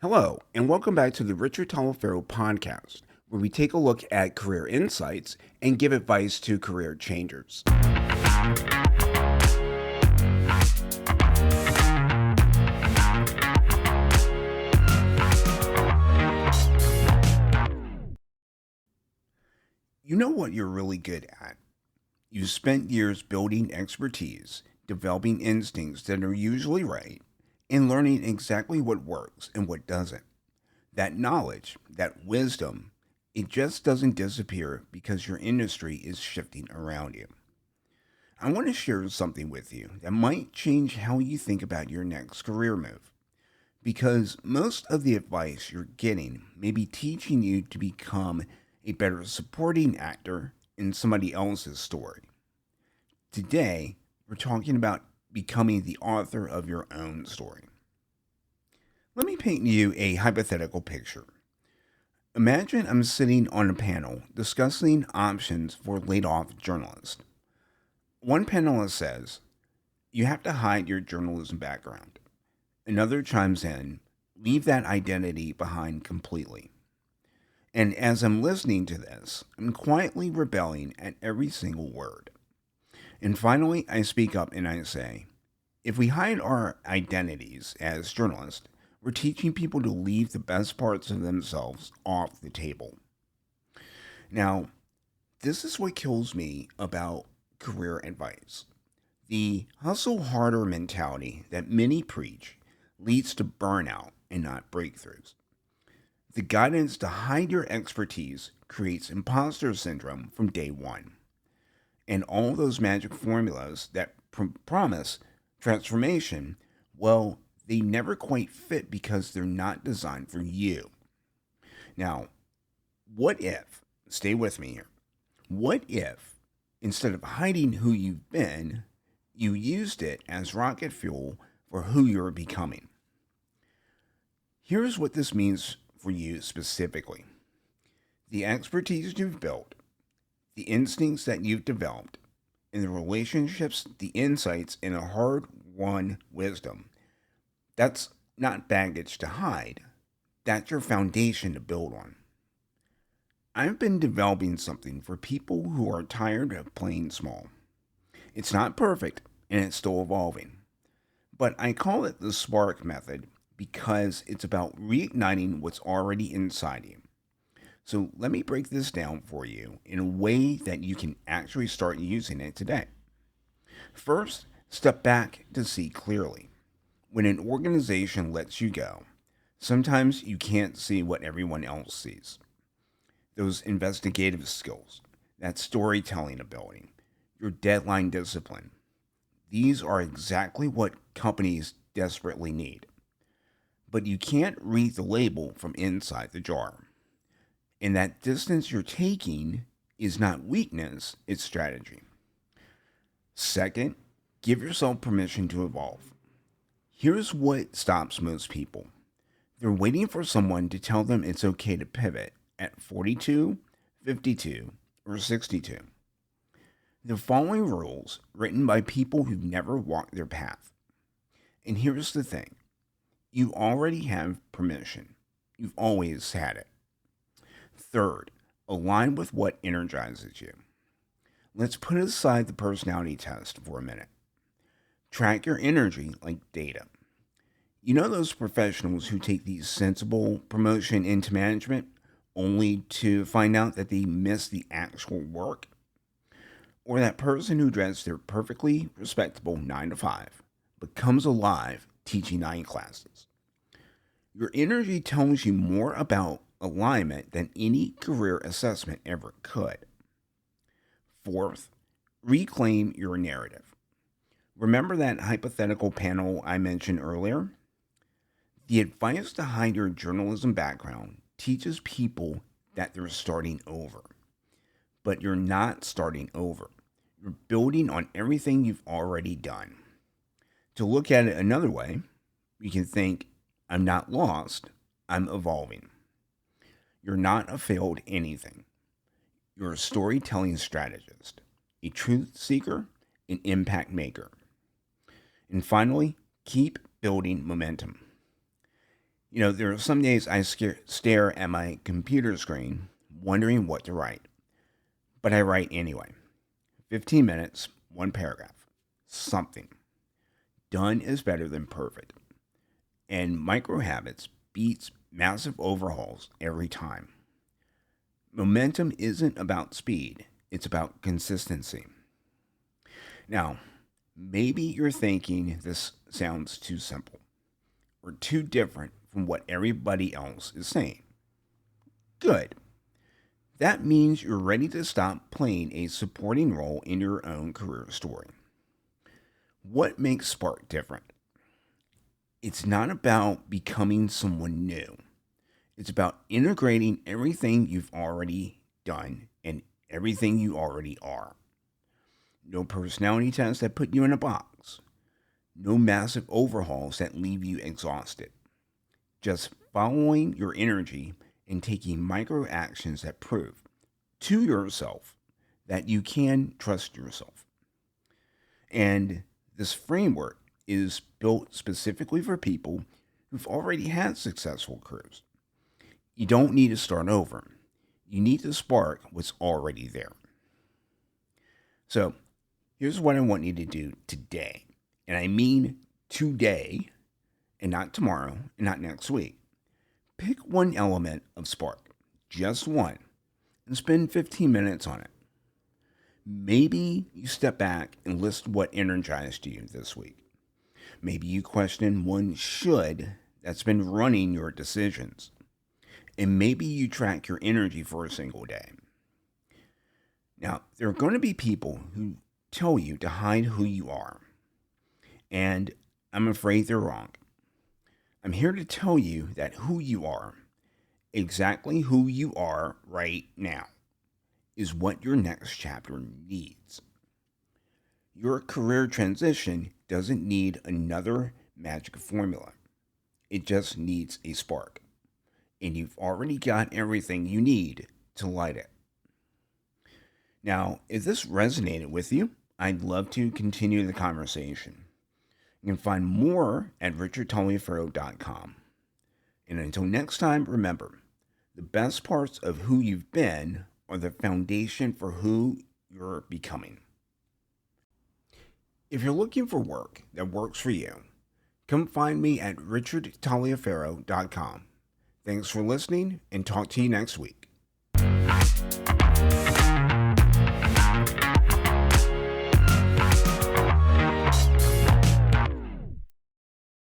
Hello, and welcome back to the Richard Taliaferro podcast, where we take a look at career insights and give advice to career changers. You know what you're really good at. You've spent years building expertise, developing instincts that are usually right, and learning exactly what works and what doesn't. That knowledge, that wisdom, it just doesn't disappear because your industry is shifting around you. I want to share something with you that might change how you think about your next career move. Because most of the advice you're getting may be teaching you to become a better supporting actor in somebody else's story. Today, we're talking about becoming the author of your own story. Let me paint you a hypothetical picture. Imagine I'm sitting on a panel discussing options for laid off journalists. One panelist says, "You have to hide your journalism background." Another chimes in, "Leave that identity behind completely." And as I'm listening to this, I'm quietly rebelling at every single word. And finally, I speak up and I say, if we hide our identities as journalists, we're teaching people to leave the best parts of themselves off the table. Now, this is what kills me about career advice. The hustle harder mentality that many preach leads to burnout and not breakthroughs. The guidance to hide your expertise creates imposter syndrome from day one. And all those magic formulas that promise transformation, well, they never quite fit because they're not designed for you. Now, what if, stay with me here, what if instead of hiding who you've been, you used it as rocket fuel for who you're becoming? Here's what this means for you specifically: the expertise you've built, the instincts that you've developed, and the relationships, the insights, and a hard won wisdom. That's not baggage to hide, that's your foundation to build on. I've been developing something for people who are tired of playing small. It's not perfect and it's still evolving, but I call it the spark method because it's about reigniting what's already inside you. So let me break this down for you in a way that you can actually start using it today. First, step back to see clearly. When an organization lets you go, sometimes you can't see what everyone else sees. Those investigative skills, that storytelling ability, your deadline discipline, these are exactly what companies desperately need. But you can't read the label from inside the jar. And that distance you're taking is not weakness, it's strategy. Second, give yourself permission to evolve. Here's what stops most people: they're waiting for someone to tell them it's okay to pivot at 42, 52, or 62. The following rules, written by people who've never walked their path. And here's the thing: you already have permission, you've always had it. Third, align with what energizes you. Let's put aside the personality test for a minute. Track your energy like data. You know those professionals who take the sensible promotion into management only to find out that they miss the actual work? Or that person who dreads their perfectly respectable 9 to 5 but comes alive teaching 9 classes? Your energy tells you more about alignment than any career assessment ever could. Fourth, reclaim your narrative. Remember that hypothetical panel I mentioned earlier? The advice to hide your journalism background teaches people that they're starting over. But you're not starting over. You're building on everything you've already done. To look at it another way, you can think, I'm not lost, I'm evolving. You're not a failed anything. You're a storytelling strategist, a truth seeker, an impact maker. And finally, keep building momentum. There are some days I stare at my computer screen, wondering what to write. But I write anyway. 15 minutes, one paragraph. Something. Done is better than perfect. And micro habits beats massive overhauls every time. Momentum isn't about speed, it's about consistency. Now, maybe you're thinking this sounds too simple or too different from what everybody else is saying. Good. That means you're ready to stop playing a supporting role in your own career story. What makes Spark different? It's not about becoming someone new. It's about integrating everything you've already done and everything you already are. No personality tests that put you in a box. No massive overhauls that leave you exhausted. Just following your energy and taking micro actions that prove to yourself that you can trust yourself. And this framework is built specifically for people who've already had successful careers. You don't need to start over. You need to spark what's already there. So, here's what I want you to do today. And I mean today, and not tomorrow, and not next week. Pick one element of Spark, just one, and spend 15 minutes on it. Maybe you step back and list what energized you this week. Maybe you question one should that's been running your decisions. And maybe you track your energy for a single day. Now, there are going to be people who tell you to hide who you are. And I'm afraid they're wrong. I'm here to tell you that who you are, exactly who you are right now, is what your next chapter needs. Your career transition doesn't need another magic formula. It just needs a spark. And you've already got everything you need to light it. Now, if this resonated with you, I'd love to continue the conversation. You can find more at richardtaliaferro.com. And until next time, remember, the best parts of who you've been are the foundation for who you're becoming. If you're looking for work that works for you, come find me at richardtaliaferro.com. Thanks for listening, and talk to you next week.